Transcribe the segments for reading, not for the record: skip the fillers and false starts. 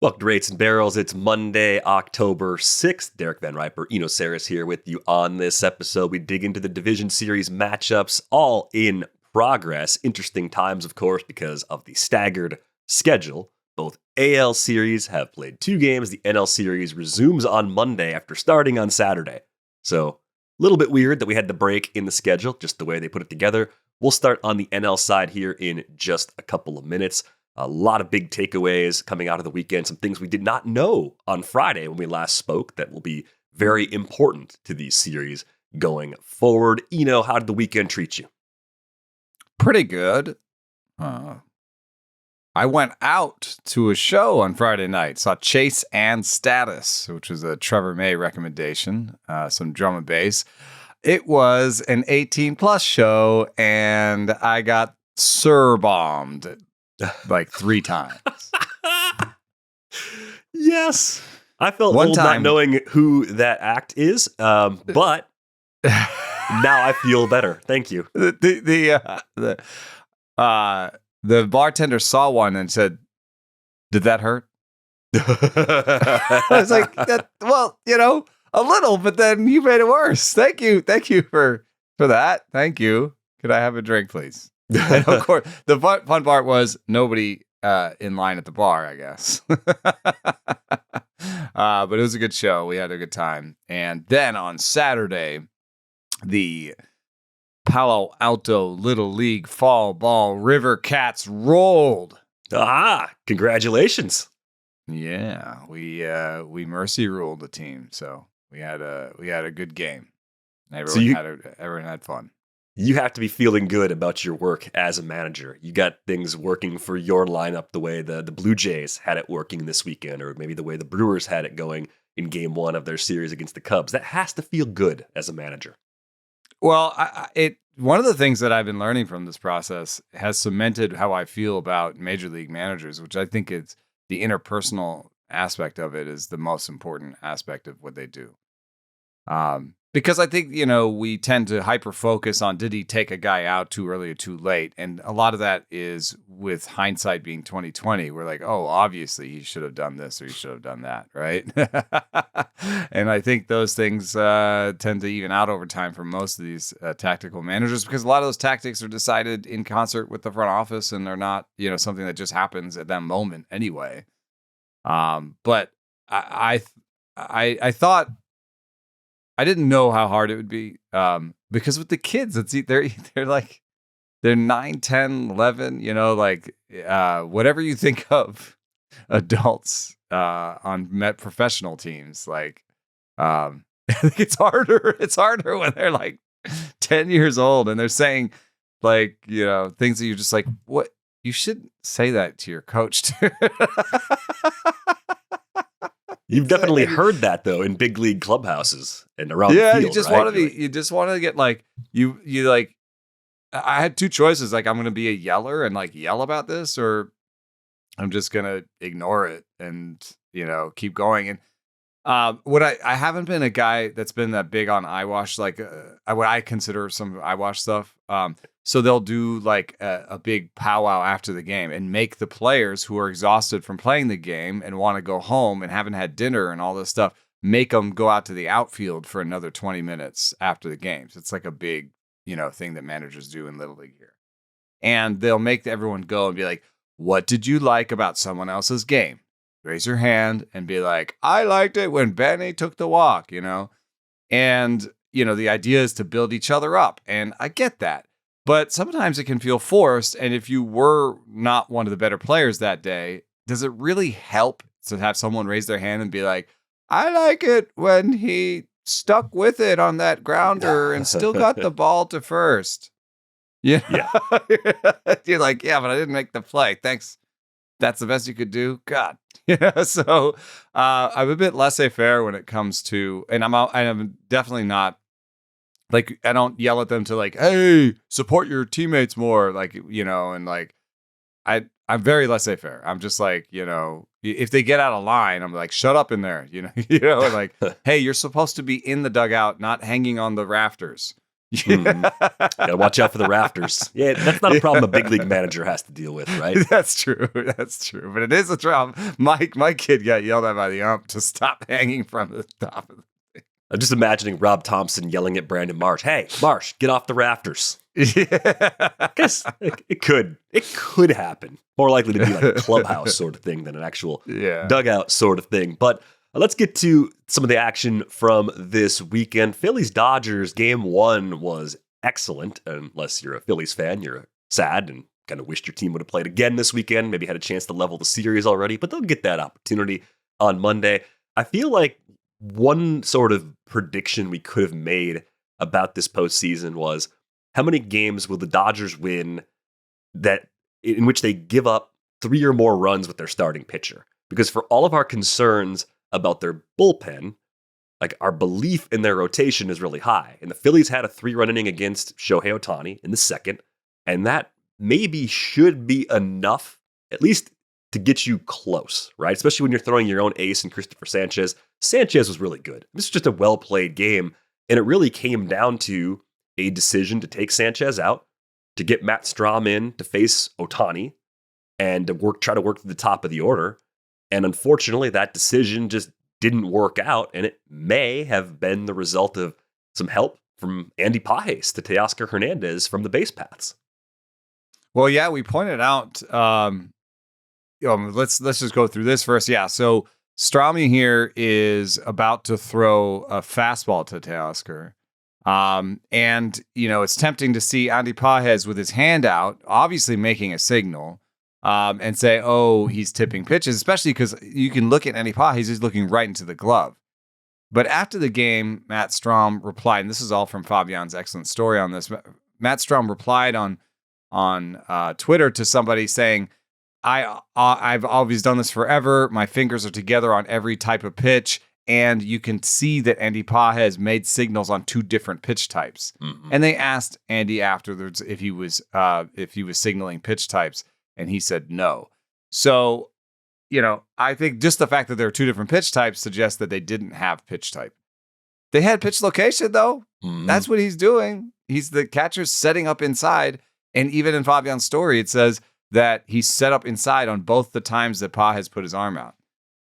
Welcome to Rates and Barrels. It's Monday, October 6th. Derek Van Riper, Eno Saris here with you on this episode. We dig into the Division Series matchups, all in progress. Interesting times, of course, because of the staggered schedule. Both AL Series have played 2 games. The NL Series resumes on Monday after starting on Saturday. So, a little bit weird that we had the break in the schedule, just the way they put it together. We'll start on the NL side here in just a couple of minutes. A lot of big takeaways coming out of the weekend, some things we did not know on Friday when we last spoke that will be very important to these series going forward. Eno, how did the weekend treat you? Pretty good. I went out to a show on Friday night, saw Chase and Status, which was a Trevor May recommendation, some drum and bass. It was an 18-plus show, and I got bombed like 3 times. Yes. I felt old not knowing who that act is, but now I feel better. Thank you. The bartender saw one and said, "Did that hurt?" I was like, well, a little, but then you made it worse. Thank you for that. Thank you. Could I have a drink, please? And of course, the fun part was nobody in line at the bar, I guess. But it was a good show. We had a good time. And then on Saturday, the Palo Alto Little League Fall Ball River Cats rolled. Congratulations. Yeah, we mercy ruled the team. So we had a good game. Everyone had fun. You have to be feeling good about your work as a manager. You got things working for your lineup the way the Blue Jays had it working this weekend, or maybe the way the Brewers had it going in game 1 of their series against the Cubs. That has to feel good as a manager. Well, one of the things that I've been learning from this process has cemented how I feel about major league managers, which I think is the interpersonal aspect of it is the most important aspect of what they do. Because I think, we tend to hyper-focus on did he take a guy out too early or too late? And a lot of that is with hindsight being 2020. We're like, oh, obviously he should have done this or he should have done that, right? And I think those things tend to even out over time for most of these tactical managers because a lot of those tactics are decided in concert with the front office and they're not, something that just happens at that moment anyway. But I thought, I didn't know how hard it would be because with the kids, they're 9, 10, 11, whatever you think of adults on professional teams. I think it's harder. It's harder when they're like 10 years old and they're saying things that you're just like, what? You shouldn't say that to your coach too. You've definitely heard that though in big league clubhouses and around the field. You just want to be. You just want to get I had 2 choices. I'm going to be a yeller and yell about this, or I'm just going to ignore it and keep going. And I haven't been a guy that's been that big on eyewash, what I consider some eyewash stuff. So they'll do a big powwow after the game and make the players who are exhausted from playing the game and want to go home and haven't had dinner and all this stuff, make them go out to the outfield for another 20 minutes after the games. It's like a big, thing that managers do in Little League here. And they'll make everyone go and be like, what did you like about someone else's game? Raise your hand and be like, I liked it when Benny took the walk, And, the idea is to build each other up. And I get that. But sometimes it can feel forced. And if you were not one of the better players that day, does it really help to have someone raise their hand and be like, I like it when he stuck with it on that grounder and still got the ball to first? Yeah. You're like, yeah, but I didn't make the play. Thanks. That's the best you could do. God. So I'm a bit laissez-faire when it comes to, and I'm definitely not, I don't yell at them to hey, support your teammates more. I'm very laissez-faire. I'm just if they get out of line, I'm like, shut up in there, hey, you're supposed to be in the dugout, not hanging on the rafters. Gotta watch out for the rafters. Yeah, that's not a problem a big league manager has to deal with, right? That's true. That's true. But it is a trouble. My kid got yelled at by the ump to stop hanging from the top of the thing. I'm just imagining Rob Thompson yelling at Brandon Marsh, "Hey, Marsh, get off the rafters." Yeah. Guess it could happen. More likely to be like a clubhouse sort of thing than an actual dugout sort of thing. But let's get to some of the action from this weekend. Phillies-Dodgers game 1 was excellent. Unless you're a Phillies fan, you're sad and kind of wished your team would have played again this weekend. Maybe had a chance to level the series already, but they'll get that opportunity on Monday. I feel like one sort of prediction we could have made about this postseason was, how many games will the Dodgers win that in which they give up 3 or more runs with their starting pitcher? Because for all of our concerns about their bullpen, like, our belief in their rotation is really high. And the Phillies had a 3-run inning against Shohei Ohtani in the second, and that maybe should be enough, at least to get you close, right? Especially when you're throwing your own ace in Christopher Sanchez. Sanchez was really good. This was just a well-played game, and it really came down to a decision to take Sanchez out, to get Matt Strom in to face Ohtani, and to try to work to the top of the order. And unfortunately, that decision just didn't work out, and it may have been the result of some help from Andy Pages to Teoscar Hernández from the base paths. Well, yeah, we pointed out. Let's just go through this first. Yeah, so Stromy here is about to throw a fastball to Teoscar. And, it's tempting to see Andy Pages with his hand out, obviously making a signal, and say, oh, he's tipping pitches, especially because you can look at Andy Pages, he's looking right into the glove. But after the game, Matt Strom replied, and this is all from Fabian's excellent story on this. Matt Strom replied on Twitter to somebody saying, I've always done this forever. My fingers are together on every type of pitch. And you can see that Andy Pages made signals on 2 different pitch types. Mm-hmm. And they asked Andy afterwards if he was signaling pitch types, and he said no. So, I think just the fact that there are 2 different pitch types suggests that they didn't have pitch type. They had pitch location, though. Mm-hmm. That's what he's doing. He's the catcher setting up inside. And even in Fabian's story, it says that he set up inside on both the times that Pages put his arm out.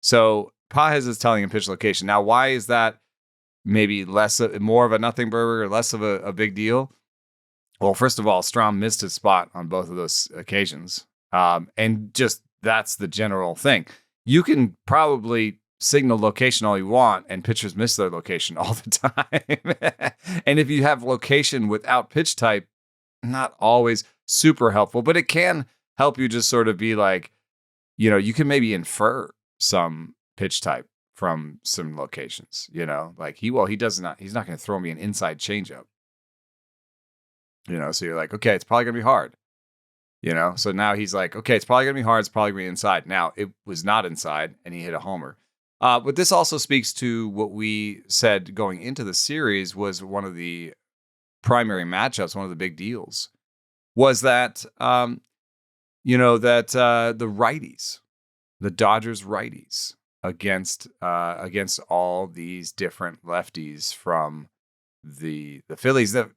So Pages is telling him pitch location. Now, why is that maybe more of a nothing burger or less of a big deal? Well, first of all, Strom missed his spot on both of those occasions. And just that's the general thing. You can probably signal location all you want, and pitchers miss their location all the time. And if you have location without pitch type, not always super helpful, but it can help you just sort of be like, you can maybe infer some pitch type from some locations, like he's not going to throw me an inside changeup, so you're like, okay, it's probably going to be hard, so now he's like, okay, it's probably going to be hard. It's probably going to be inside. Now it was not inside and he hit a homer. But this also speaks to what we said going into the series was one of the primary matchups, one of the big deals was that, the righties, the Dodgers righties, against all these different lefties from the Phillies. That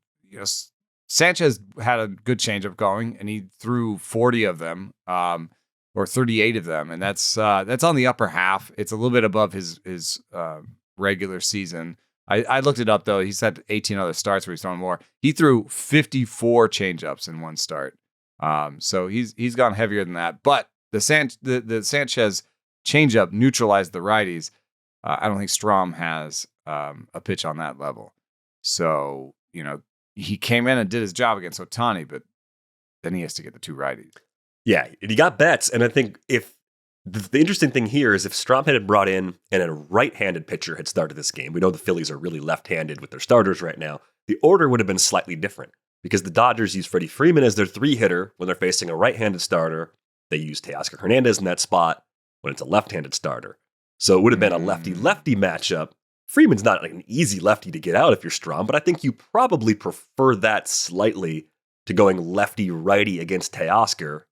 Sanchez had a good changeup going, and he threw 40 of them, or 38 of them, and that's on the upper half. It's a little bit above his regular season. I looked it up though. He's had 18 other starts where he's thrown more. He threw 54 changeups in one start, so he's gone heavier than that. But the Sanchez changeup neutralized the righties. I don't think Strom has a pitch on that level. So, he came in and did his job against Ohtani, but then he has to get the 2 righties. Yeah, and he got bets. And I think if the interesting thing here is if Strom had brought in and a right-handed pitcher had started this game, we know the Phillies are really left-handed with their starters right now, the order would have been slightly different because the Dodgers use Freddie Freeman as their 3-hitter when they're facing a right-handed starter. They use Teoscar Hernández in that spot when it's a left-handed starter. So it would have been a lefty-lefty matchup. Freeman's not like an easy lefty to get out if you're Strom, but I think you probably prefer that slightly to going lefty-righty against Teoscar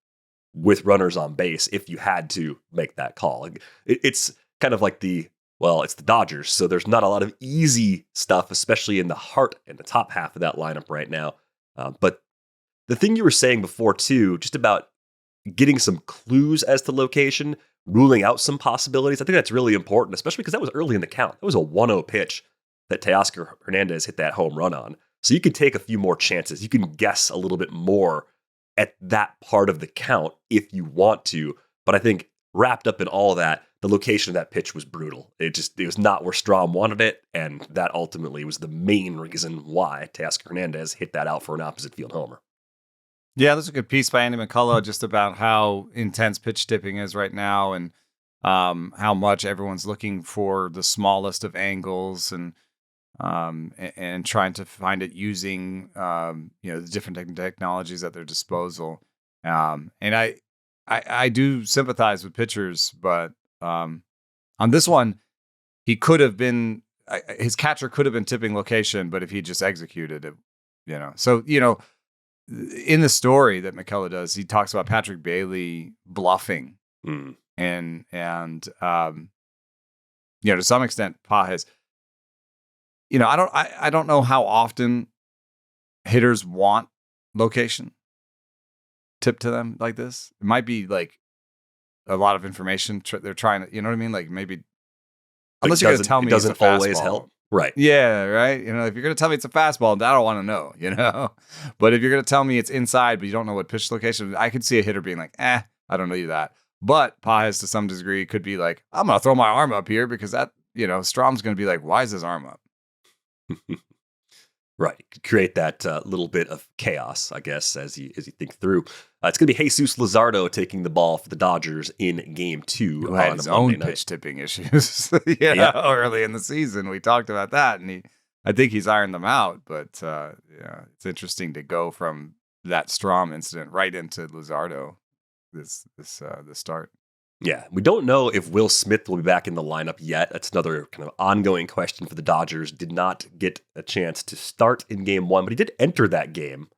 with runners on base if you had to make that call. It's kind of like the Well, it's the Dodgers, so there's not a lot of easy stuff, especially in the heart and the top half of that lineup right now. But the thing you were saying before, too, just about getting some clues as to location, ruling out some possibilities, I think that's really important, especially because that was early in the count. That was a 1-0 pitch that Teoscar Hernández hit that home run on. So you can take a few more chances. You can guess a little bit more at that part of the count if you want to. But I think wrapped up in all that, the location of that pitch was brutal. It was not where Strahm wanted it, and that ultimately was the main reason why Teoscar Hernández hit that out for an opposite field homer. Yeah, there's a good piece by Andy McCullough just about how intense pitch tipping is right now, and how much everyone's looking for the smallest of angles and trying to find it using the different technologies at their disposal. And I do sympathize with pitchers, but on this one, he could have been his catcher could have been tipping location, but if he just executed it, So in the story that McCullough does, he talks about Patrick Bailey bluffing, and to some extent, Pages. I don't know how often hitters want location tipped to them like this. It might be like a lot of information they're trying to, you know what I mean? Like maybe unless you're going to tell me it doesn't always help. Right. Yeah, right. If you're going to tell me it's a fastball, I don't want to know, But if you're going to tell me it's inside, but you don't know what pitch location, I could see a hitter being like, I don't know you that. But Pages to some degree could be like, I'm going to throw my arm up here because that, Strom's going to be like, why is his arm up? Right. Create that little bit of chaos, I guess, as you think through. It's going to be Jesus Luzardo taking the ball for the Dodgers in Game 2. Who had his own pitch tipping issues early in the season. We talked about that, and I think he's ironed them out. But it's interesting to go from that Strahm incident right into Luzardo this start. Yeah, we don't know if Will Smith will be back in the lineup yet. That's another kind of ongoing question for the Dodgers. Did not get a chance to start in Game 1, but he did enter that game.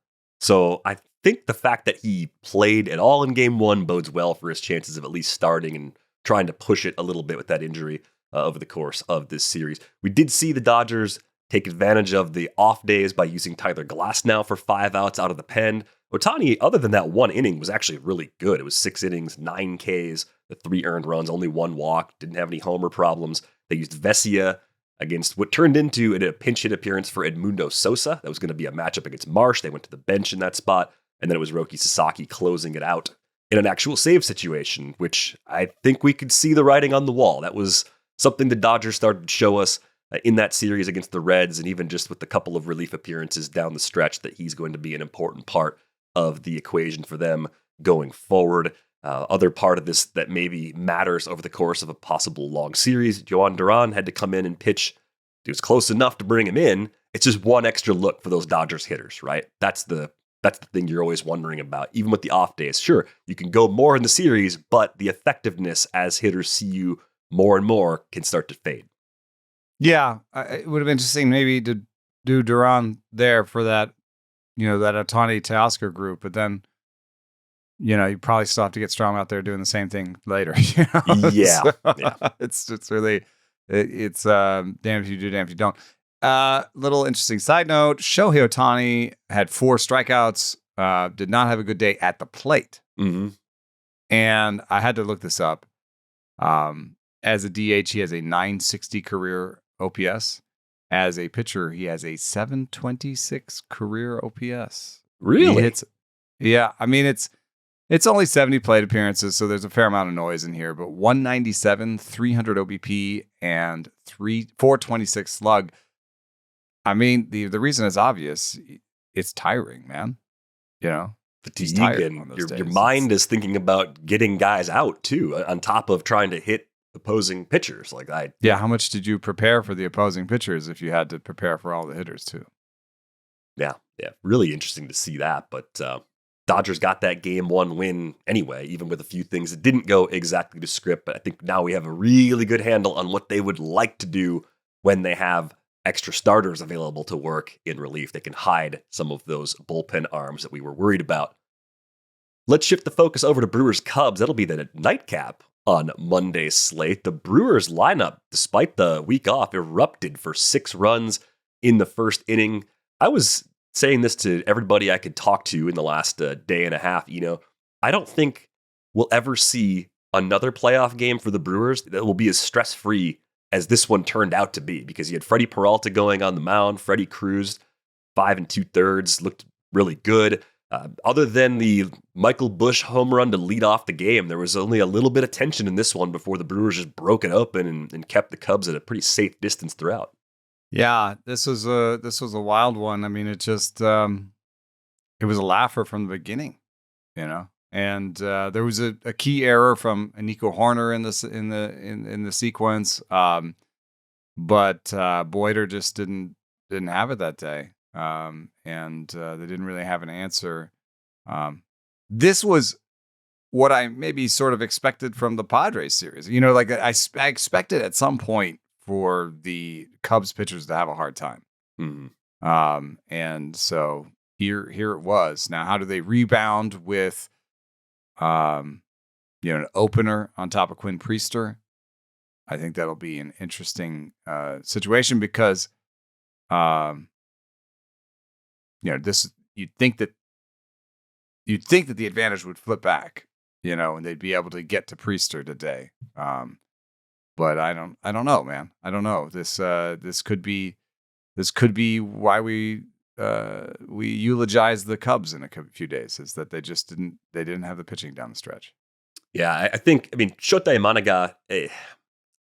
So I think the fact that he played at all in Game 1 bodes well for his chances of at least starting and trying to push it a little bit with that injury over the course of this series. We did see the Dodgers take advantage of the off days by using Tyler Glasnow for 5 outs out of the pen. Ohtani, other than that one inning, was actually really good. It was 6 innings, 9 Ks, the 3 earned runs, only 1 walk, didn't have any homer problems. They used Vesia against what turned into a pinch hit appearance for Edmundo Sosa. That was going to be a matchup against Marsh. They went to the bench in that spot, and then it was Roki Sasaki closing it out in an actual save situation, which I think we could see the writing on the wall. That was something the Dodgers started to show us in that series against the Reds, and even just with a couple of relief appearances down the stretch, that he's going to be an important part of the equation for them going forward. Other part of this that maybe matters over the course of a possible long series, Joan Duran had to come in and pitch. It was close enough to bring him in. It's just one extra look for those Dodgers hitters, right? That's the thing you're always wondering about, even with the off days. Sure, you can go more in the series, but the effectiveness as hitters see you more and more can start to fade. Yeah, it would have been interesting maybe to do Duran there for that, that Ohtani Teoscar group, but then, you probably still have to get Strahm out there doing the same thing later. Yeah. So, it's really, it's damn if you do, damn if you don't. Little interesting side note, Shohei Ohtani had 4 strikeouts, did not have a good day at the plate. Mm-hmm. And I had to look this up. As a DH, he has a 960 career OPS. As a pitcher, he has a 726 career OPS. Really? Yeah. I mean, it's only 70 plate appearances, so there's a fair amount of noise in here. But 197, 300 OBP, and 426 slug. I mean, the reason is obvious. It's tiring, man. Fatigue, and your mind is thinking about getting guys out too, on top of trying to hit opposing pitchers. How much did you prepare for the opposing pitchers if you had to prepare for all the hitters too? Yeah, really interesting to see that. But Dodgers got that Game 1 win anyway, even with a few things that didn't go exactly to script. But I think now we have a really good handle on what they would like to do when they have extra starters available to work in relief. They can hide some of those bullpen arms that we were worried about. Let's shift the focus over to Brewers-Cubs. That'll be the nightcap on Monday's slate. The Brewers lineup, despite the week off, erupted for 6 runs in the first inning. I was saying this to everybody I could talk to in the last day and a half. I don't think we'll ever see another playoff game for the Brewers that will be as stress-free as this one turned out to be, because you had Freddie Peralta going on the mound. Freddie cruised 5 2/3, looked really good. Other than the Michael Busch home run to lead off the game, there was only a little bit of tension in this one before the Brewers just broke it open and kept the Cubs at a pretty safe distance throughout. Yeah, this was a wild one. I mean, it just it was a laugher from the beginning, And there was a key error from Nico Horner in the sequence, but Boyder just didn't have it that day, and they didn't really have an answer. This was what I maybe sort of expected from the Padres series. Like I expected at some point for the Cubs pitchers to have a hard time, and so here it was. Now, how do they rebound with an opener on top of Quinn Priester? I think that'll be an interesting situation because, this you'd think that the advantage would flip back, and they'd be able to get to Priester today. But I don't know, man. I don't know. This could be why we eulogize the Cubs in a few days, is that they didn't have the pitching down the stretch. Yeah, I think Shota Imanaga,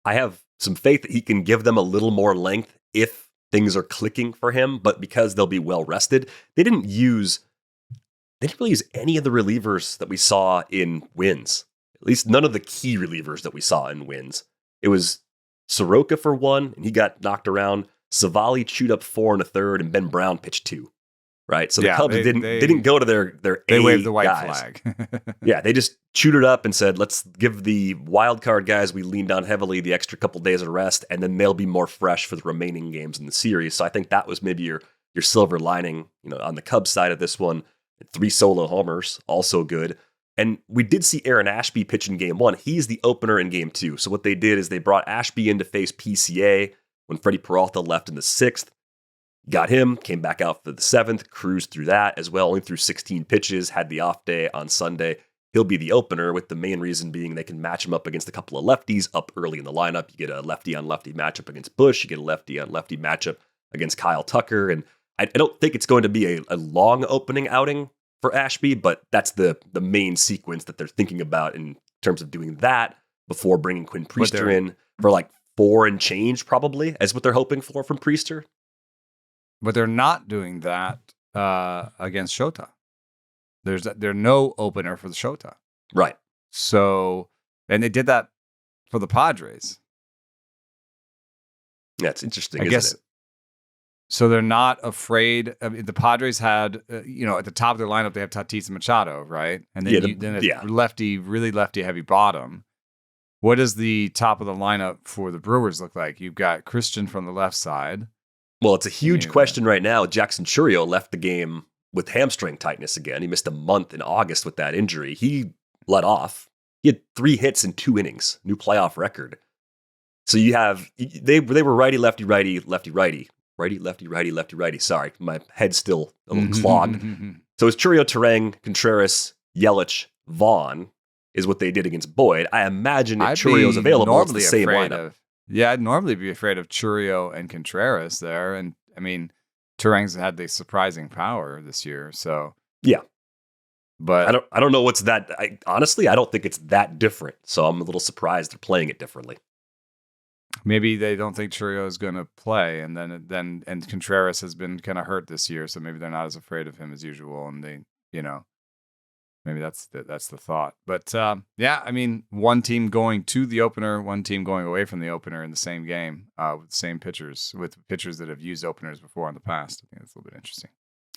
I have some faith that he can give them a little more length if things are clicking for him, but because they'll be well rested, they didn't really use any of the relievers that we saw in wins. At least none of the key relievers that we saw in wins. It was Soroka for 1, and he got knocked around. Savali chewed up 4 1/3, and Ben Brown pitched 2. Right, so the Cubs didn't go to their they A waved the white guys. flag. Yeah, they just chewed it up and said, let's give the wild card guys we leaned on heavily the extra couple days of rest, and then they'll be more fresh for the remaining games in the series. So I think that was maybe your silver lining, on the Cubs side of this one. 3 solo homers, also good. And we did see Aaron Ashby pitch in game 1. He's the opener in game 2. So what they did is they brought Ashby in to face PCA when Freddie Peralta left in the 6th. Got him, came back out for the 7th, cruised through that as well, only threw 16 pitches, had the off day on Sunday. He'll be the opener, with the main reason being they can match him up against a couple of lefties up early in the lineup. You get a lefty-on-lefty matchup against Busch. You get a lefty-on-lefty matchup against Kyle Tucker. And I don't think it's going to be a long opening outing for Ashby, but that's the main sequence that they're thinking about in terms of doing that before bringing Quinn Priester in for like 4 and change, probably, is what they're hoping for from Priester. But they're not doing that against Shota. There's no opener for the Shota. Right. So, and they did that for the Padres. Yeah, it's interesting, I guess. Isn't it? So they're not afraid. I mean, the Padres had, at the top of their lineup, they have Tatis and Machado, right? And then then it's really lefty heavy bottom. What does the top of the lineup for the Brewers look like? You've got Christian from the left side. Well, it's a huge question right now. Jackson Chourio left the game with hamstring tightness again. He missed a month in August with that injury. He let off. He had 3 hits in 2 innings, new playoff record. So you have, they were righty, lefty, righty, lefty, righty. Righty, lefty, righty, lefty, righty. Sorry, my head's still a little clogged. So it's Chourio, Turang, Contreras, Yelich, Vaughn is what they did against Boyd. I imagine if Chourio's available, it's the same lineup. I'd normally be afraid of Chourio and Contreras there. And I mean, Turang's had the surprising power this year. So yeah, but I don't know what's that. Honestly, I don't think it's that different. So I'm a little surprised they're playing it differently. Maybe they don't think Chourio is going to play, and then Contreras has been kind of hurt this year, so maybe they're not as afraid of him as usual, and they, maybe that's the thought. But yeah, I mean, one team going to the opener, one team going away from the opener in the same game with the same pitchers, with pitchers that have used openers before in the past. I think that's a little bit interesting.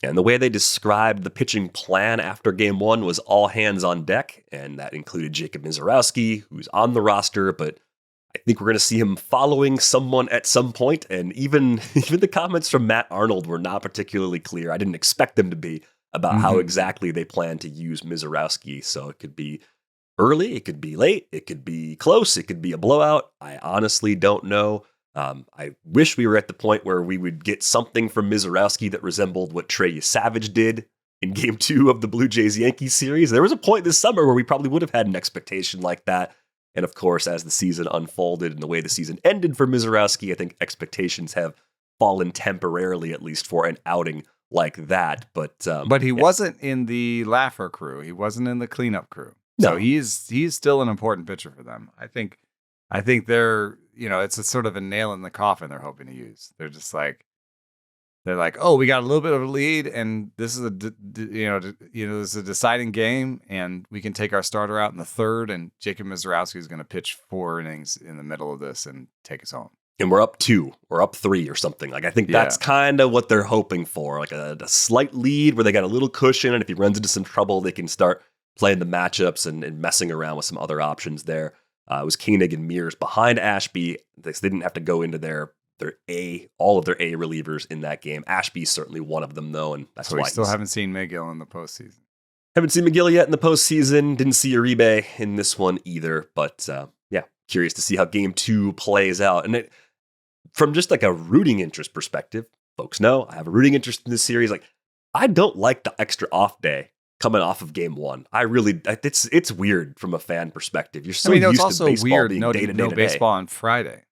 And the way they described the pitching plan after game 1 was all hands on deck, and that included Jacob Mizorowski, who's on the roster, but I think we're going to see him following someone at some point, and even the comments from Matt Arnold were not particularly clear. I didn't expect them to be about how exactly they plan to use Mizorowski, so it could be early, it could be late, it could be close, it could be a blowout. I honestly don't know. I wish we were at the point where we would get something from Mizorowski that resembled what Trey Yesavage did in Game 2 of the Blue Jays-Yankees series. There was a point this summer where we probably would have had an expectation like that. And of course, as the season unfolded and the way the season ended for Mizorowski, I think expectations have fallen temporarily, at least for an outing like that. But he wasn't in the laugher crew. He wasn't in the cleanup crew. No. So he's still an important pitcher for them. I think they're, it's a sort of a nail in the coffin they're hoping to use. They're just like, oh, we got a little bit of a lead, and this is this is a deciding game, and we can take our starter out in the third, and Jacob Mizorowski is going to pitch 4 innings in the middle of this and take us home. And we're up 2 or up 3 or something. Like, I think that's kind of what they're hoping for, like a slight lead where they got a little cushion, and if he runs into some trouble, they can start playing the matchups and messing around with some other options there. It was Koenig and Mears behind Ashby. They didn't have to go into all of their A relievers in that game. Ashby's certainly one of them, though, and that's why we still haven't seen McGill in the postseason. Haven't seen McGill yet in the postseason. Didn't see Uribe in this one either. But curious to see how Game 2 plays out. And from just like a rooting interest perspective, folks know I have a rooting interest in this series. Like, I don't like the extra off day coming off of Game 1. It's weird from a fan perspective. You're so used to baseball being day-to-day. No baseball on Friday.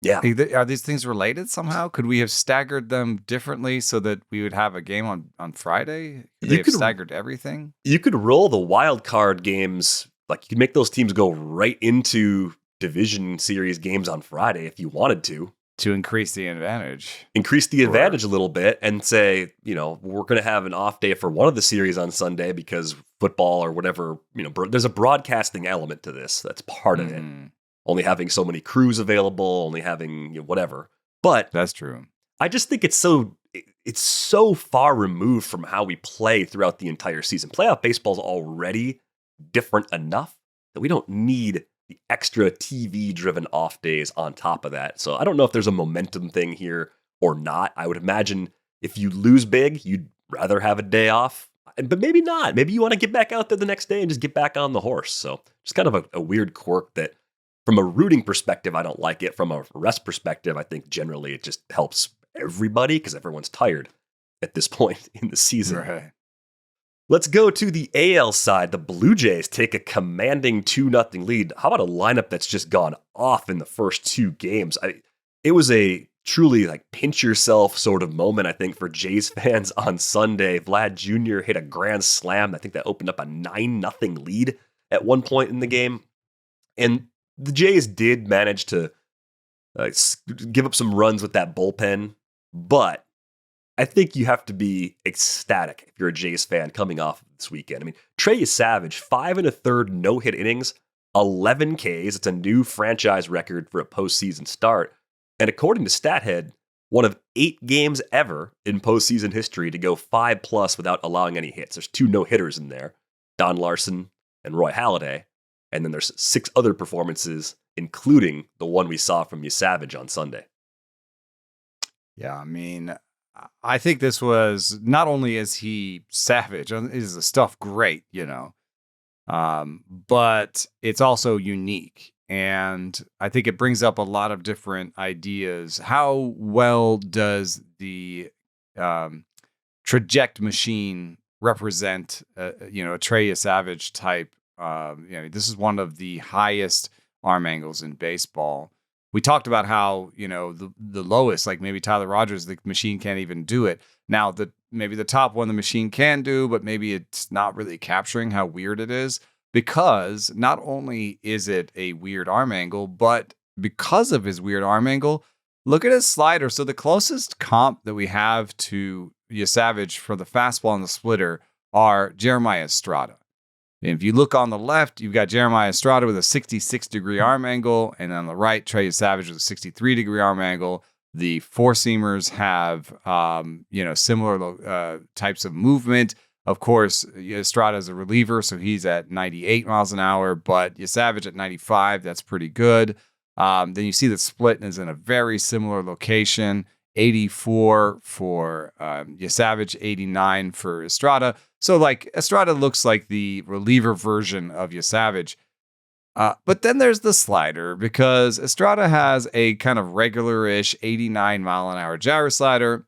Yeah. Are these things related somehow? Could we have staggered them differently so that we would have a game on Friday? Could they have staggered everything? You could roll the wild card games. Like, you could make those teams go right into division series games on Friday if you wanted to. To increase the advantage. Increase the advantage a little bit and say, we're going to have an off day for one of the series on Sunday because football or whatever, there's a broadcasting element to this. That's part of it. Only having so many crews available, only having whatever. But that's true. I just think it's so far removed from how we play throughout the entire season. Playoff baseball is already different enough that we don't need the extra TV-driven off days on top of that. So I don't know if there's a momentum thing here or not. I would imagine if you lose big, you'd rather have a day off. But maybe not. Maybe you want to get back out there the next day and just get back on the horse. So just kind of a weird quirk that from a rooting perspective, I don't like it. From a rest perspective, I think generally it just helps everybody because everyone's tired at this point in the season. Right. Let's go to the AL side. The Blue Jays take a commanding 2-0 lead. How about a lineup that's just gone off in the first 2 games? It was a truly like pinch yourself sort of moment, I think, for Jays fans on Sunday. Vlad Jr. hit a grand slam. I think that opened up a 9-0 lead at one point in the game. And the Jays did manage to give up some runs with that bullpen, but I think you have to be ecstatic if you're a Jays fan coming off this weekend. I mean, Trey Yesavage, 5 1/3 no-hit innings, 11 Ks. It's a new franchise record for a postseason start. And according to StatHead, one of 8 games ever in postseason history to go 5+ without allowing any hits. There's 2 no-hitters in there, Don Larson and Roy Halladay. And then there's 6 other performances, including the one we saw from Yesavage on Sunday. Yeah, I mean, I think this was, not only is he savage, is the stuff great, but it's also unique. And I think it brings up a lot of different ideas. How well does the traject machine represent, a Trey Yesavage type? This is one of the highest arm angles in baseball. We talked about how, the lowest, like maybe Tyler Rogers, the machine can't even do it. Now, maybe the top one the machine can do, but maybe it's not really capturing how weird it is, because not only is it a weird arm angle, but because of his weird arm angle, look at his slider. So the closest comp that we have to Yesavage for the fastball and the splitter are Jeremiah Estrada. And if you look on the left, you've got Jeremiah Estrada with a 66-degree arm angle, and on the right, Trey Yesavage with a 63-degree arm angle. The four-seamers have, similar types of movement. Of course, Estrada is a reliever, so he's at 98 miles an hour, but Yesavage at 95, that's pretty good. Then you see that split is in a very similar location, 84 for Yesavage, 89 for Estrada. So like Estrada looks like the reliever version of Yesavage. But then there's the slider, because Estrada has a kind of regular-ish 89 mile an hour gyro slider.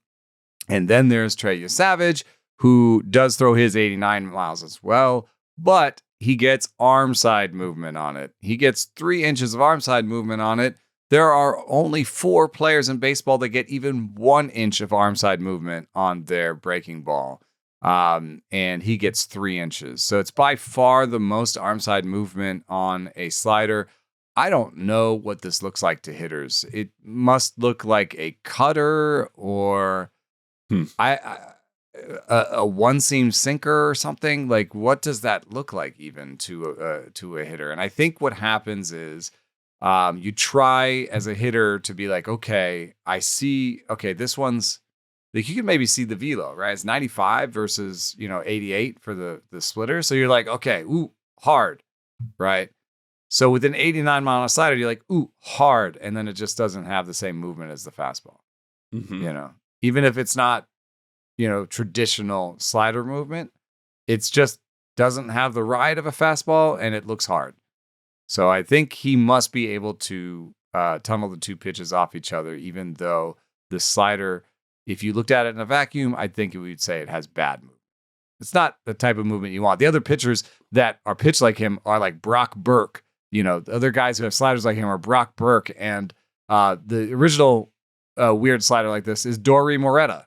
And then there's Trey Yesavage, who does throw his 89 miles as well, but he gets arm side movement on it. He gets 3 inches of arm side movement on it. There are only 4 players in baseball that get even 1 inch of arm side movement on their breaking ball. And he gets 3 inches. So it's by far the most arm side movement on a slider. I don't know what this looks like to hitters. It must look like a cutter or a one seam sinker or something. Like, what does that look like even to a hitter? And I think what happens is you try as a hitter to be like, okay, I see, okay, this one's, like, you can maybe see the velo, right? It's 95 versus, 88 for the splitter. So you're like, okay, ooh, hard, right? So with an 89 mile an hour slider, you're like, ooh, hard. And then it just doesn't have the same movement as the fastball, even if it's not, traditional slider movement, it's just doesn't have the ride of a fastball and it looks hard. So I think he must be able to tunnel the 2 pitches off each other, even though the slider, if you looked at it in a vacuum, I think we'd say it has bad movement. It's not the type of movement you want. The other pitchers that are pitched like him are like Brock Burke. The other guys who have sliders like him are Brock Burke. And the original weird slider like this is Dory Moretta,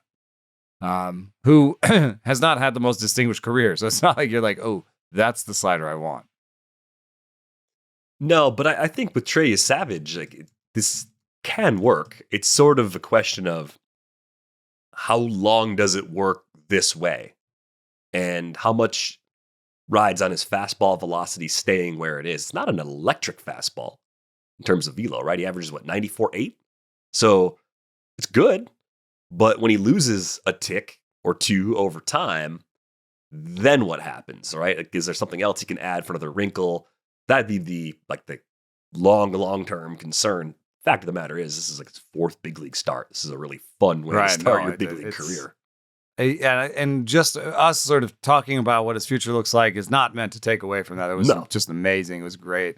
who has not had the most distinguished career. So it's not like you're like, oh, that's the slider I want. No, but I think with Trey Yesavage, like, this can work. It's sort of a question of how long does it work this way, and how much rides on his fastball velocity staying where it is. It's not an electric fastball in terms of velo, right? He averages 94.8, so it's good. But when he loses a tick or 2 over time, then what happens, right? Like, is there something else he can add for another wrinkle? That'd be the long-term concern. Fact of the matter is, this is like his 4th big league start. This is a really fun way to start your big league career. And just us sort of talking about what his future looks like is not meant to take away from that. It was just amazing. It was great.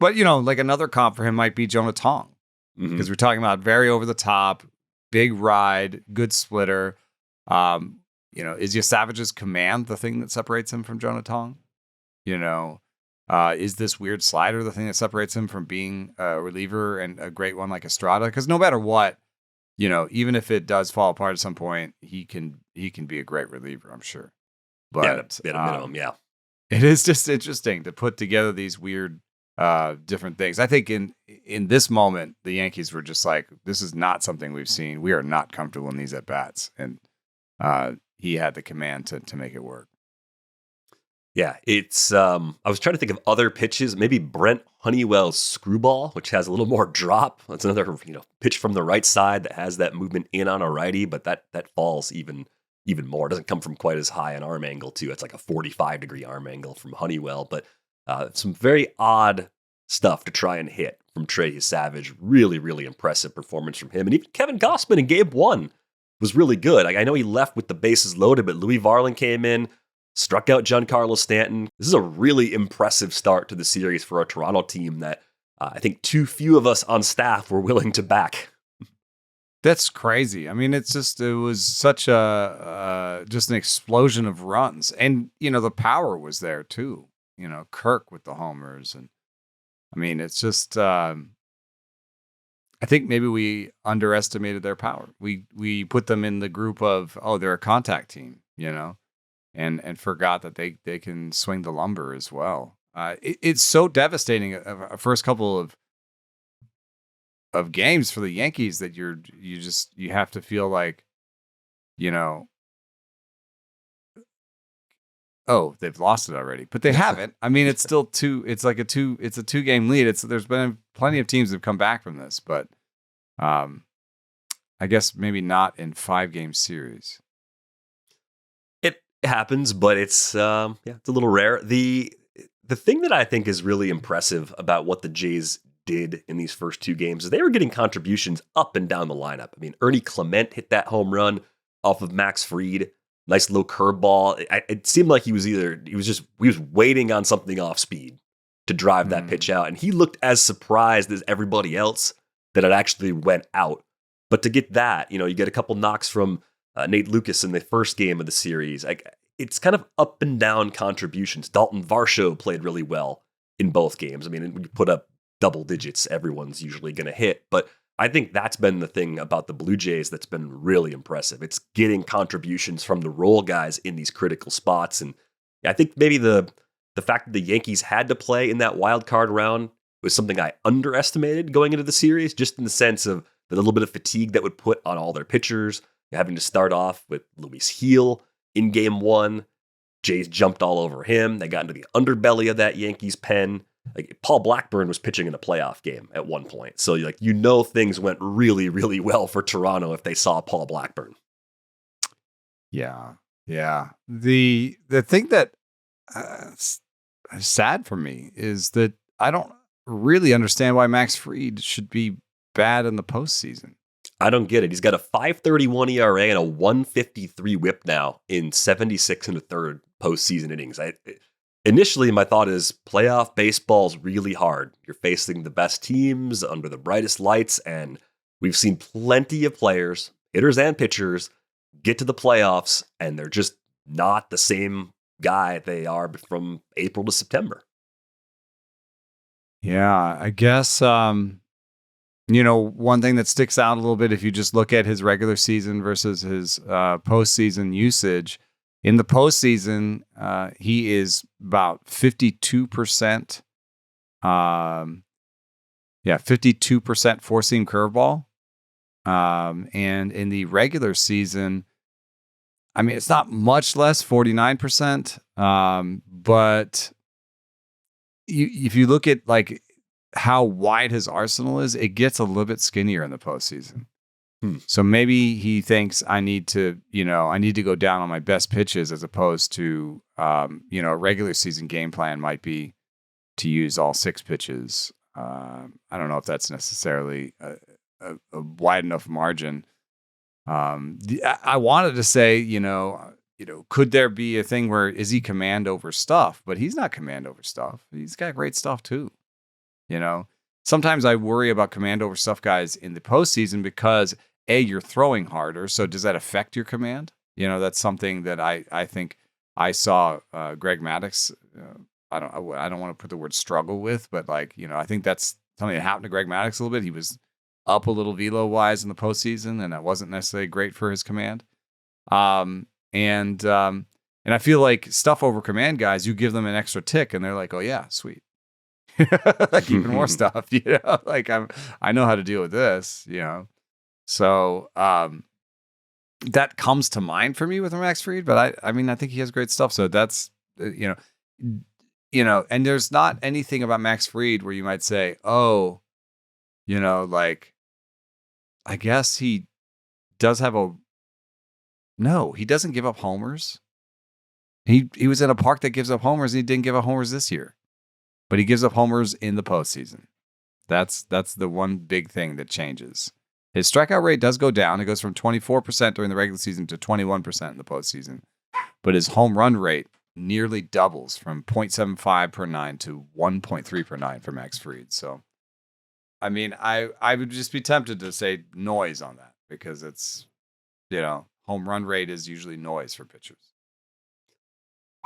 But, like another comp for him might be Jonah Tong, because we're talking about very over the top, big ride, good splitter. Is Yesavage's command the thing that separates him from Jonah Tong? Is this weird slider the thing that separates him from being a reliever and a great one like Estrada? Because no matter what, even if it does fall apart at some point, he can be a great reliever, I'm sure. But at a minimum, yeah. It is just interesting to put together these weird different things. I think in this moment, the Yankees were just like, this is not something we've seen. We are not comfortable in these at bats, and he had the command to make it work. Yeah, it's. I was trying to think of other pitches. Maybe Brent Honeywell's Skubal, which has a little more drop. That's another pitch from the right side that has that movement in on a righty, but that falls even more. It doesn't come from quite as high an arm angle too. It's like a 45-degree arm angle from Honeywell, but some very odd stuff to try and hit from Trey Yesavage. Really, really impressive performance from him, and even Kevin Gausman in Game 1 was really good. Like, I know he left with the bases loaded, but Louis Varland came in, struck out Giancarlo Stanton. This is a really impressive start to the series for a Toronto team that I think too few of us on staff were willing to back. That's crazy. I mean, it was such just an explosion of runs. And, the power was there too. Kirk with the homers. And I mean, it's just, I think maybe we underestimated their power. We put them in the group of, they're a contact team, and forgot that they can swing the lumber as well. It's so devastating a first couple of games for the Yankees that you have to feel like, they've lost it already, but they haven't. I mean, it's still it's a 2-game lead. There's been plenty of teams that have come back from this, but I guess maybe not in 5-game series. Happens, but it's a little rare. The thing that I think is really impressive about what the Jays did in these first 2 games is they were getting contributions up and down the lineup. I mean, Ernie Clement hit that home run off of Max Fried. Nice low curveball. It seemed like he was waiting on something off speed to drive that pitch out. And he looked as surprised as everybody else that it actually went out. But to get that, you get a couple knocks from Nate Lucas in the first game of the series. It's kind of up and down contributions. Dalton Varsho played really well in both games. I mean, when you put up double digits, everyone's usually going to hit. But I think that's been the thing about the Blue Jays that's been really impressive. It's getting contributions from the role guys in these critical spots. And I think maybe the fact that the Yankees had to play in that wild card round was something I underestimated going into the series, just in the sense of the little bit of fatigue that would put on all their pitchers, having to start off with Luis Heel in game one. Jays jumped all over him. They got into the underbelly of that Yankees pen. Like Paul Blackburn was pitching in a playoff game at one point. So things went really, really well for Toronto if they saw Paul Blackburn. Yeah. Yeah. The thing that is sad for me is that I don't really understand why Max Fried should be bad in the postseason. I don't get it. He's got a 5.31 ERA and a 153 WHIP now in 76 and a third postseason innings. Initially, my thought is playoff baseball's really hard. You're facing the best teams under the brightest lights, and we've seen plenty of players, hitters and pitchers, get to the playoffs, and they're just not the same guy they are from April to September. Yeah, I guess, one thing that sticks out a little bit, if you just look at his regular season versus his postseason usage, in the postseason, he is about 52%. 52% four-seam curveball. And in the regular season, I mean, it's not much less, 49%. But if you look at how wide his arsenal is, it gets a little bit skinnier in the postseason. So maybe he thinks I need to go down on my best pitches, as opposed to, a regular season game plan might be to use all 6 pitches. I don't know if that's necessarily a wide enough margin. I wanted to say, could there be a thing where is he command over stuff? But he's not command over stuff. He's got great stuff too. Sometimes I worry about command over stuff guys in the postseason because you're throwing harder. So does that affect your command? That's something that I think I saw Greg Maddux. I don't want to put the word struggle with, but I think that's something that happened to Greg Maddux a little bit. He was up a little velo wise in the postseason, and that wasn't necessarily great for his command. And I feel like stuff over command guys, you give them an extra tick, and they're like, "Oh yeah, sweet." Even more stuff, I know how to deal with this, So that comes to mind for me with Max Fried, but I mean, I think he has great stuff. So that's, and there's not anything about Max Fried where you might say, oh, I guess he does have no, he doesn't give up homers. He was in a park that gives up homers, and he didn't give up homers this year. But he gives up homers in the postseason. That's the one big thing that changes. His strikeout rate does go down. It goes from 24% during the regular season to 21% in the postseason. But his home run rate nearly doubles from 0.75 per 9 to 1.3 per 9 for Max Fried. So, I mean, I would just be tempted to say noise on that because it's, home run rate is usually noise for pitchers.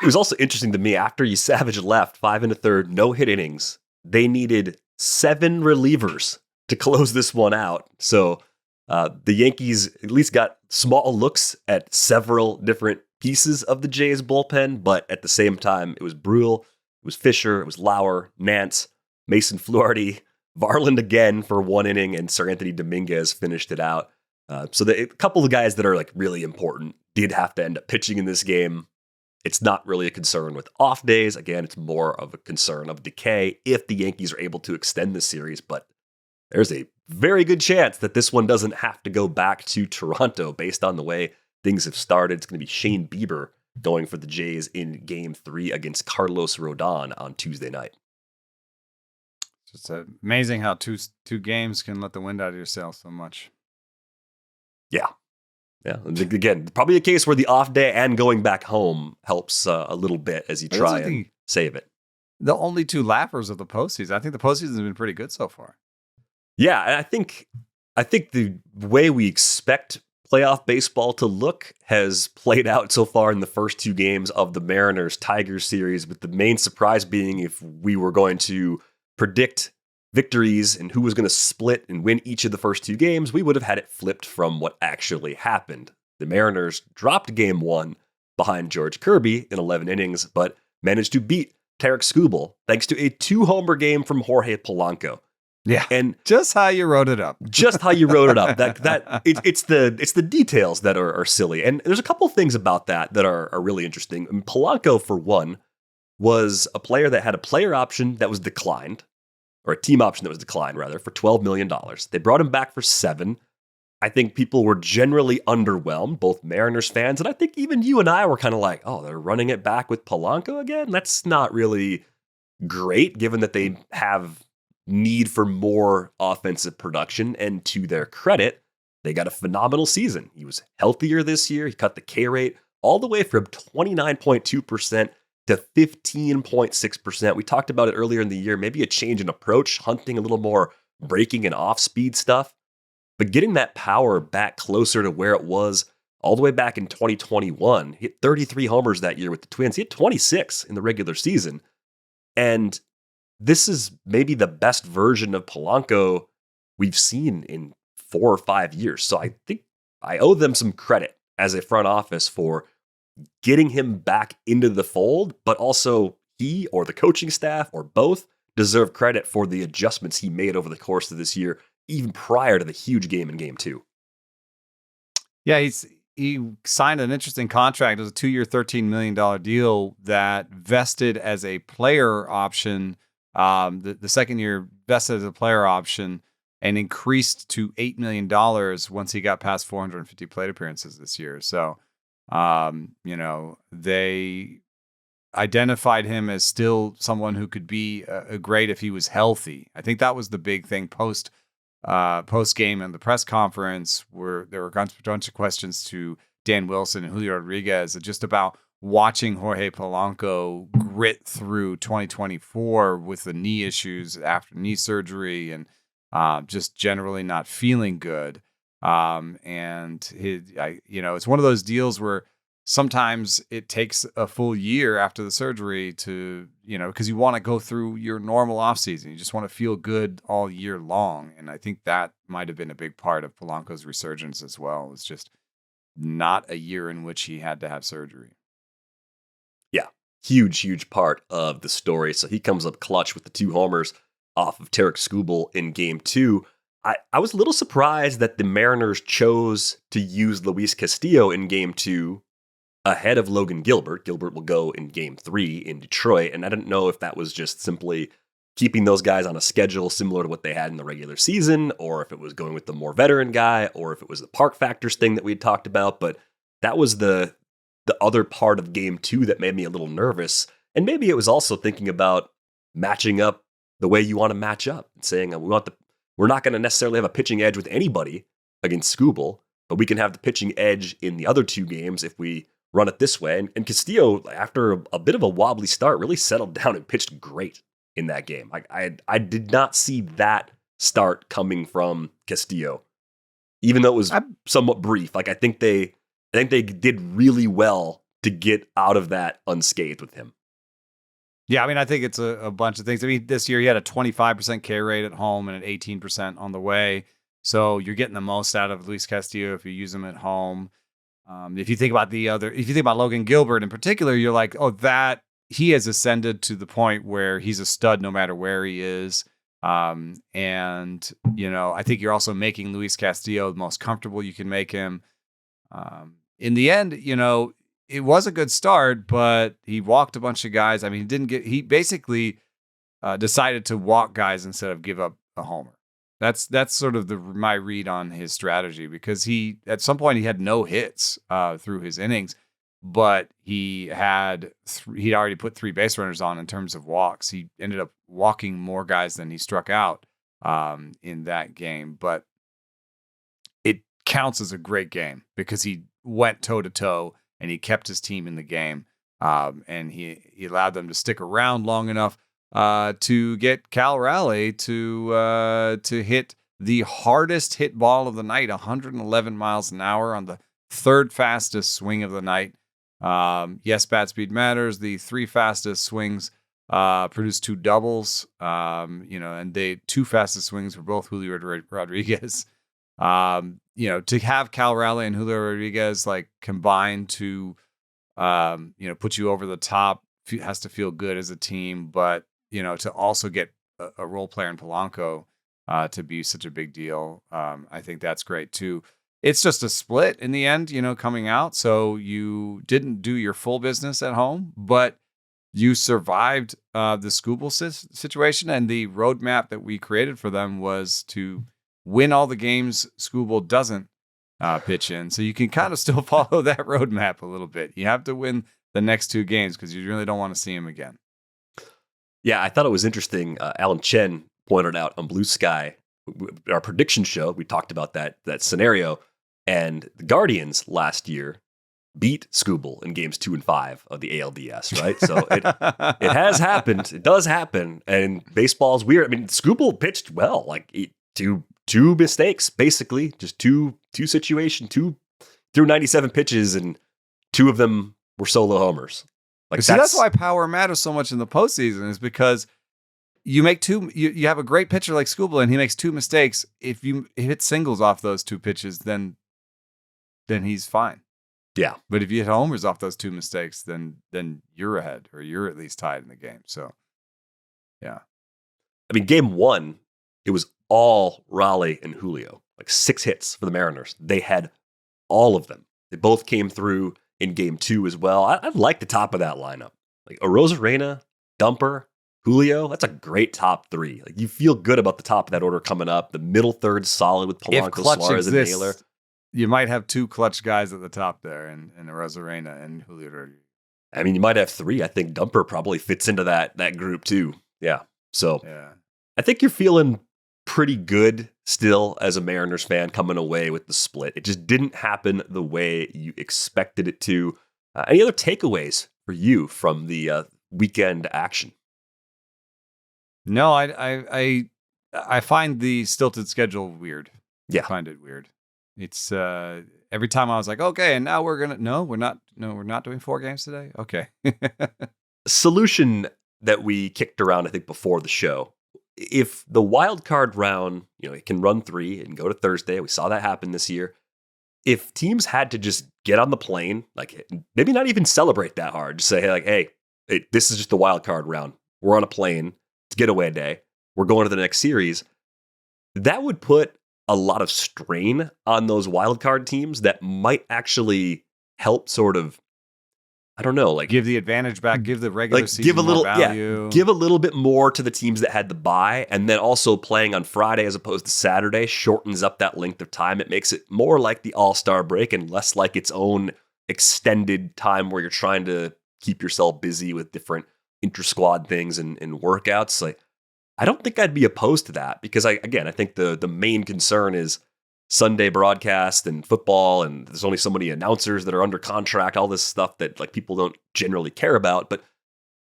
It was also interesting to me after Yesavage left 5 1/3, no hit innings. They needed 7 relievers to close this one out. So the Yankees at least got small looks at several different pieces of the Jays bullpen, but at the same time, it was Brule, it was Fisher, it was Lauer, Nance, Mason Fluharty, Varland again for 1 inning, and Sir Anthony Dominguez finished it out. So a couple of guys that are really important did have to end up pitching in this game. It's not really a concern with off days. Again, it's more of a concern of decay if the Yankees are able to extend the series, but there's a very good chance that this one doesn't have to go back to Toronto based on the way things have started. It's going to be Shane Bieber going for the Jays in Game 3 against Carlos Rodon on Tuesday night. It's amazing how two games can let the wind out of your sails so much. Yeah. Yeah. Again, probably a case where the off day and going back home helps a little bit as you try and save it. The only two laughers of the postseason. I think the postseason has been pretty good so far. Yeah, and I think the way we expect playoff baseball to look has played out so far in the first two games of the Mariners-Tigers series, with the main surprise being if we were going to predict victories and who was going to split and win each of the first two games, we would have had it flipped from what actually happened. The Mariners dropped game one behind George Kirby in 11 innings, but managed to beat Tarik Skubal thanks to a 2-homer game from Jorge Polanco. Yeah, and just how you wrote it up. Just how you wrote it up. It's the details that are silly, and there's a couple things about that are really interesting. And Polanco, for one, was a player that had a player option that was declined, or a team option that was declined rather, for $12 million. They brought him back for $7 million. I think people were generally underwhelmed, both Mariners fans, and I think even you and I were kind of like, oh, they're running it back with Polanco again? That's not really great, given that they have need for more offensive production. And to their credit, they got a phenomenal season. He was healthier this year. He cut the K rate all the way from 29.2% to 15.6%. We talked about it earlier in the year, maybe a change in approach, hunting a little more breaking and off-speed stuff. But getting that power back closer to where it was all the way back in 2021, he hit 33 homers that year with the Twins. He hit 26 in the regular season. And this is maybe the best version of Polanco we've seen in 4 or 5 years. So I think I owe them some credit as a front office for getting him back into the fold, but also he or the coaching staff or both deserve credit for the adjustments he made over the course of this year, even prior to the huge game in game 2. Yeah, he signed an interesting contract. It was a 2-year, $13 million deal that vested as a player option. The second year vested as a player option and increased to $8 million once he got past 450 plate appearances this year. So, they identified him as still someone who could be a great if he was healthy. I think that was the big thing post game in the press conference, where there were a bunch of questions to Dan Wilson and Julio Rodriguez just about watching Jorge Polanco grit through 2024 with the knee issues after knee surgery and just generally not feeling good. It's one of those deals where sometimes it takes a full year after the surgery to, because you want to go through your normal offseason. You just want to feel good all year long. And I think that might have been a big part of Polanco's resurgence as well. It was just not a year in which he had to have surgery. Yeah, huge part of the story. So he comes up clutch with the 2 homers off of Tarik Skubal in game 2. I was a little surprised that the Mariners chose to use Luis Castillo in game 2 ahead of Logan Gilbert. Gilbert will go in game 3 in Detroit. And I didn't know if that was just simply keeping those guys on a schedule similar to what they had in the regular season, or if it was going with the more veteran guy, or if it was the park factors thing that we had talked about. But that was the other part of game 2 that made me a little nervous. And maybe it was also thinking about matching up the way you want to match up and saying, we're not going to necessarily have a pitching edge with anybody against Skubal, but we can have the pitching edge in the other 2 games if we run it this way. And Castillo, after a bit of a wobbly start, really settled down and pitched great in that game. I did not see that start coming from Castillo, even though it was somewhat brief. I think they did really well to get out of that unscathed with him. Yeah, I think it's a bunch of things. This year he had a 25% K rate at home and an 18% on the way. So you're getting the most out of Luis Castillo if you use him at home. If you think about Logan Gilbert in particular, you're like, oh, that he has ascended to the point where he's a stud no matter where he is. I think you're also making Luis Castillo the most comfortable you can make him. In the end, it was a good start, but he walked a bunch of guys. He basically decided to walk guys instead of give up a homer. That's sort of my read on his strategy, because at some point he had no hits through his innings, but he'd already put 3 base runners on in terms of walks. He ended up walking more guys than he struck out in that game, but counts as a great game because he went toe to toe and he kept his team in the game. And he allowed them to stick around long enough to get Cal Raleigh to hit the hardest hit ball of the night, 111 miles an hour on the third fastest swing of the night. Yes, bat speed matters. The three fastest swings produced two doubles, and the two fastest swings were both Julio Rodriguez. To have Cal Raleigh and Julio Rodriguez like combine to, put you over the top has to feel good as a team, but, to also get a role player in Polanco to be such a big deal. I think that's great too. It's just a split in the end, coming out. So you didn't do your full business at home, but you survived the Skubal situation, and the roadmap that we created for them was to win all the games Skubal doesn't pitch in. So you can kind of still follow that roadmap a little bit. You have to win the next two games because you really don't want to see him again. Yeah, I thought it was interesting. Alan Chen pointed out on Blue Sky, our prediction show, we talked about that scenario, and the Guardians last year beat Skubal in games 2 and 5 of the ALDS, right? So it has happened. It does happen. And baseball's weird. I mean, Skubal pitched well, like two mistakes, basically, just two through 97 pitches, and two of them were solo homers. Like that's why power matters so much in the postseason, is because you make you have a great pitcher like Skubal and he makes two mistakes. If you hit singles off those two pitches, then he's fine. Yeah. But if you hit homers off those two mistakes, then you're ahead, or you're at least tied in the game. So, yeah. I mean, game 1, it was all Raleigh and Julio, like 6 hits for the Mariners. They had all of them. They both came through in game 2 as well. I like the top of that lineup. Like Arozarena, Dumper, Julio, that's a great top 3. Like, you feel good about the top of that order coming up. The middle third solid with Polanco, Suarez, and Naylor. You might have 2 clutch guys at the top there, and Arozarena and Julio Rodriguez. I mean, you might have 3. I think Dumper probably fits into that group too. Yeah. So yeah. I think you're feeling pretty good still as a Mariners fan coming away with the split. It just didn't happen the way you expected it to. Any other takeaways for you from the weekend action? No, I find the stilted schedule weird. Yeah. I find it weird. It's every time I was like, okay, and now we're not doing 4 games today. Okay. Solution that we kicked around, I think, before the show. If the wild card round, it can run 3 and go to Thursday. We saw that happen this year. If teams had to just get on the plane, like maybe not even celebrate that hard, just say, hey, this is just the wild card round. We're on a plane. It's getaway day. We're going to the next series. That would put a lot of strain on those wild card teams that might actually help sort of, I don't know, like give the advantage back, give the regular season give a little more value. Yeah, give a little bit more to the teams that had the bye, and then also playing on Friday as opposed to Saturday shortens up that length of time. It makes it more like the All-Star break and less like its own extended time where you're trying to keep yourself busy with different inter-squad things and workouts. Like, I don't think I'd be opposed to that because I think the main concern is Sunday broadcast and football, and there's only so many announcers that are under contract, all this stuff that like people don't generally care about. But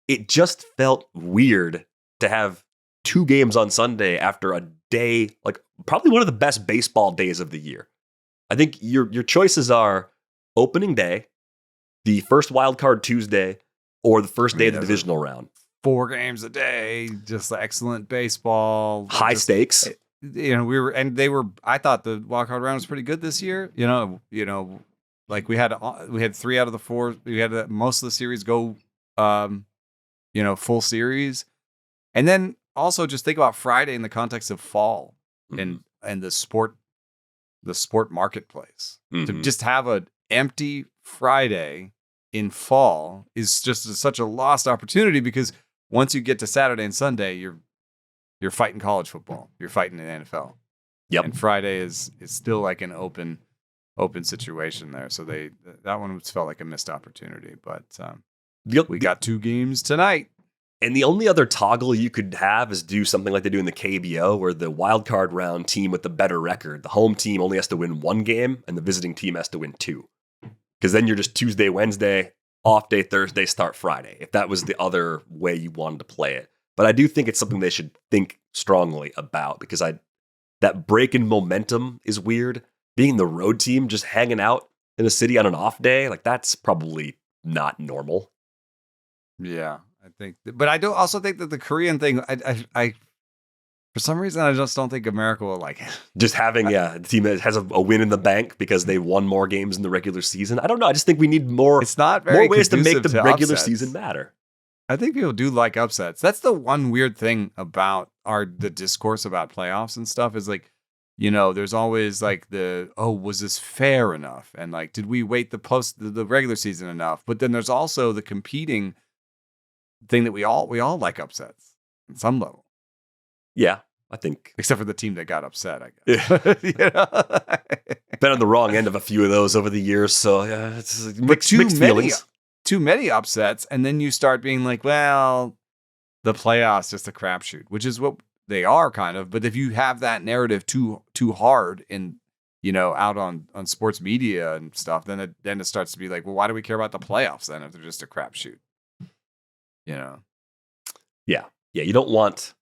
it just felt weird to have 2 games on Sunday after a day, like probably one of the best baseball days of the year. I think your choices are opening day, the first wild card Tuesday, or the first day of the divisional round. 4 games a day, just excellent baseball. High stakes. I thought the wild card round was pretty good this year. Like we had 3 out of the 4. We had most of the series go, full series. And then also just think about Friday in the context of fall and the sport marketplace. Mm-hmm. To just have an empty Friday in fall is just such a lost opportunity, because once you get to Saturday and Sunday, you're fighting college football. You're fighting the NFL. Yep. And Friday is still like an open situation there. So that one felt like a missed opportunity. But we got 2 games tonight. And the only other toggle you could have is do something like they do in the KBO, where the wild card round team with the better record, the home team only has to win 1 game and the visiting team has to win 2. Because then you're just Tuesday, Wednesday, off day Thursday, start Friday, if that was the other way you wanted to play it. But I do think it's something they should think strongly about, because that break in momentum is weird. Being the road team, just hanging out in a city on an off day, like that's probably not normal. Yeah, I think, but I do also think that the Korean thing, I for some reason, I just don't think America will like it. Just having, the team that has a win in the bank because they won more games in the regular season. I don't know. I just think we need more. It's not very more ways to make the regular upsets. season matter. I think people do like upsets. That's the one weird thing about the discourse about playoffs and stuff is like, there's always like was this fair enough? And like, did we wait the regular season enough? But then there's also the competing thing that we all like upsets on some level. Yeah, I think. Except for the team that got upset, I guess. Been on the wrong end of a few of those over the years, so yeah, it's mixed feelings. Too many upsets, and then you start being like, well, the playoffs just a crapshoot, which is what they are kind of. But if you have that narrative too hard in out on sports media and stuff, then it starts to be like, well, why do we care about the playoffs then if they're just a crapshoot? Yeah, you don't want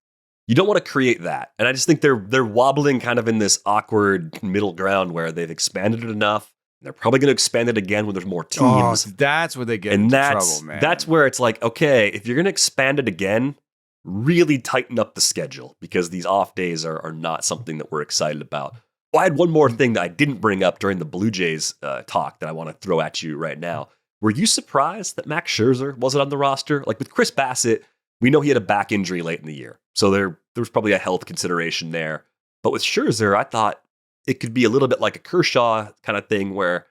to create that, and I just think they're wobbling kind of in this awkward middle ground where they've expanded it enough. They're probably going to expand it again when there's more teams. Oh, that's where they get into trouble, man. That's where it's like, okay, if you're going to expand it again, really tighten up the schedule, because these off days are not something that we're excited about. Well, I had one more thing that I didn't bring up during the Blue Jays talk that I want to throw at you right now. Were you surprised that Max Scherzer wasn't on the roster? Like with Chris Bassett, we know he had a back injury late in the year, so there was probably a health consideration there. But with Scherzer, I thought it could be a little bit like a Kershaw kind of thing where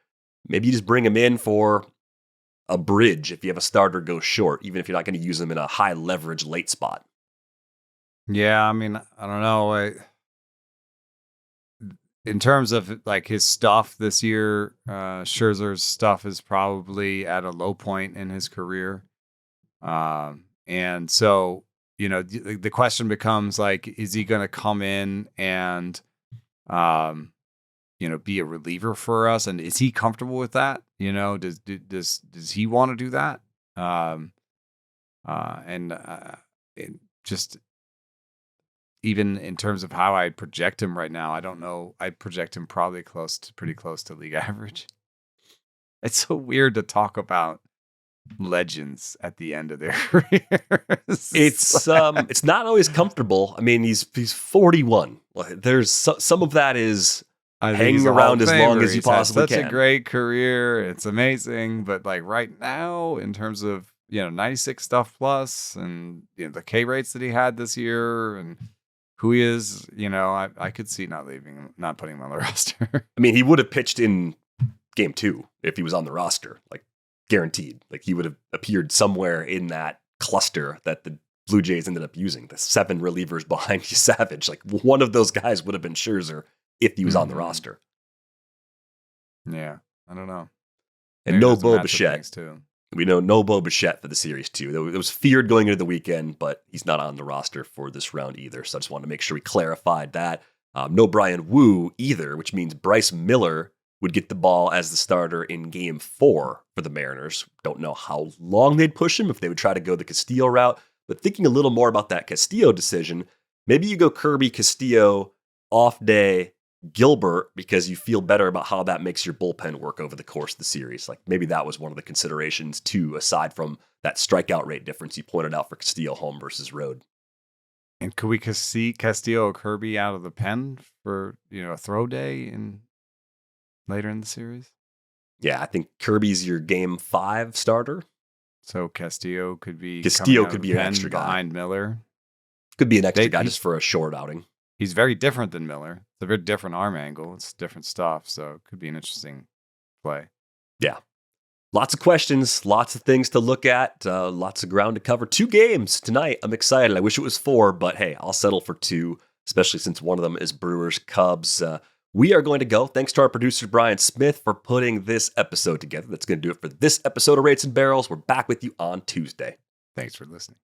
maybe you just bring him in for a bridge if you have a starter go short, even if you're not going to use him in a high leverage late spot. Yeah, I mean, I don't know. In terms of like his stuff this year, Scherzer's stuff is probably at a low point in his career. And so, the question becomes like, is he going to come in and be a reliever for us, and is he comfortable with that? Does he want to do that? Just even in terms of how I project him right now, I don't know. I project him probably pretty close to league average. It's so weird to talk about legends at the end of their careers. It's not always comfortable. I mean, he's 41. There's some of that is hanging around as long as you possibly can. Such a great career. It's amazing. But like right now, in terms of 96 stuff plus, and the K rates that he had this year, and who he is, I could see not putting him on the roster. I mean, he would have pitched in game 2 if he was on the roster, like guaranteed. Like he would have appeared somewhere in that cluster that the Blue Jays ended up using, the 7 relievers behind Yesavage. Like one of those guys would have been Scherzer if he was on the roster. Yeah, I don't know. And maybe no Bo Bichette. We know no Bo Bichette for the series too. It was feared going into the weekend, but he's not on the roster for this round either. So I just wanted to make sure we clarified that. No Brian Wu either, which means Bryce Miller would get the ball as the starter in game 4 for the Mariners. Don't know how long they'd push him, if they would try to go the Castillo route. But thinking a little more about that Castillo decision, maybe you go Kirby, Castillo, off day, Gilbert, because you feel better about how that makes your bullpen work over the course of the series. Like maybe that was one of the considerations too, aside from that strikeout rate difference you pointed out for Castillo home versus road. And could we see Castillo or Kirby out of the pen for a throw day later in the series? Yeah, I think Kirby's your game 5 starter. So Castillo could be an extra guy behind Miller. Could be an extra guy just for a short outing. He's very different than Miller. It's a very different arm angle. It's different stuff. So it could be an interesting play. Yeah. Lots of questions, lots of things to look at, lots of ground to cover. 2 games tonight. I'm excited. I wish it was 4, but hey, I'll settle for 2, especially since one of them is Brewers-Cubs. We are going to go. Thanks to our producer, Brian Smith, for putting this episode together. That's going to do it for this episode of Rates and Barrels. We're back with you on Tuesday. Thanks for listening.